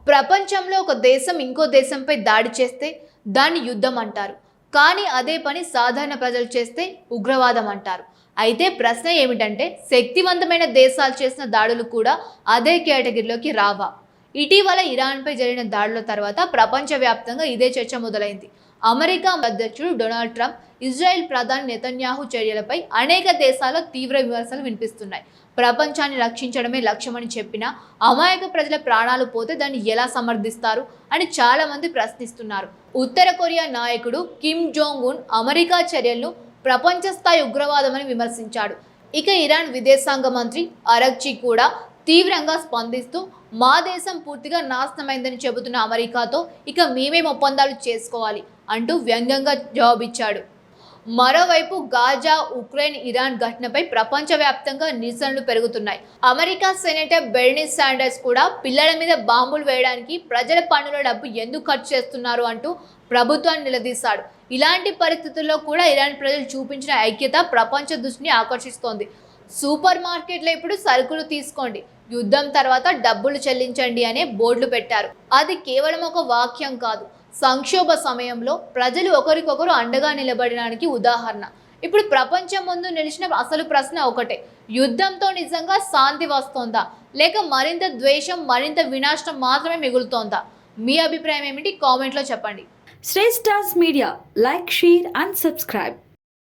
ప్రపంచంలో ఒక దేశం ఇంకో దేశంపై దాడి చేస్తే దాన్ని యుద్ధం అంటారు. కానీ అదే పని సాధారణ ప్రజలు చేస్తే ఉగ్రవాదం అంటారు. అయితే ప్రశ్న ఏమిటంటే, శక్తివంతమైన దేశాలు చేసిన దాడులు కూడా అదే కేటగిరీలోకి రావా? ఇటీవల ఇరాన్పై జరిగిన దాడుల తర్వాత ప్రపంచవ్యాప్తంగా ఇదే చర్చ మొదలైంది. అమెరికా అధ్యక్షుడు డొనాల్డ్ ట్రంప్, ఇజ్రాయెల్ ప్రధాని నెతన్యాహు చర్యలపై అనేక దేశాల్లో తీవ్ర విమర్శలు వినిపిస్తున్నాయి. ప్రపంచాన్ని రక్షించడమే లక్ష్యమని చెప్పినా అమాయక ప్రజల ప్రాణాలు పోతే దాన్ని ఎలా సమర్థిస్తారు అని చాలా మంది ప్రశ్నిస్తున్నారు. ఉత్తర కొరియా నాయకుడు కిమ్ జోంగ్ ఉన్ అమెరికా చర్యలను ప్రపంచ స్థాయి ఉగ్రవాదమని విమర్శించాడు. ఇక ఇరాన్ విదేశాంగ మంత్రి అరగ్చి కూడా తీవ్రంగా స్పందిస్తూ, మా దేశం పూర్తిగా నాశనమైందని చెబుతున్న అమెరికాతో ఇక మేమేం ఒప్పందాలు చేసుకోవాలి అంటూ వ్యంగ్యంగా జవాబిచ్చాడు. మరోవైపు గాజా, ఉక్రెయిన్, ఇరాన్ ఘటనపై ప్రపంచవ్యాప్తంగా నిరసనలు పెరుగుతున్నాయి. అమెరికా సెనేటర్ బెర్నీ శాండర్స్ కూడా పిల్లల మీద బాంబులు వేయడానికి ప్రజల పన్నుల డబ్బు ఎందుకు ఖర్చు చేస్తున్నారు అంటూ ప్రభుత్వాన్ని నిలదీశాడు. ఇలాంటి పరిస్థితుల్లో కూడా ఇరాన్ ప్రజలు చూపించిన ఐక్యత ప్రపంచ దృష్టిని ఆకర్షిస్తోంది. సూపర్ మార్కెట్లో ఇప్పుడు సరుకులు తీసుకోండి, యుద్ధం తర్వాత డబ్బులు చెల్లించండి అనే బోర్డులు పెట్టారు. అది కేవలం ఒక వాక్యం కాదు, సంక్షోభ సమయంలో ప్రజలు ఒకరికొకరు అండగా నిలబడడానికి ఉదాహరణ. ఇప్పుడు ప్రపంచం ముందు నిలిచిన అసలు ప్రశ్న ఒకటే: యుద్ధంతో నిజంగా శాంతి వస్తోందా, లేక మరింత ద్వేషం, మరింత వినాశనం మాత్రమే మిగులుతోందా? మీ అభిప్రాయం ఏమిటి? కామెంట్లో చెప్పండి. Stars Media, like, share and subscribe.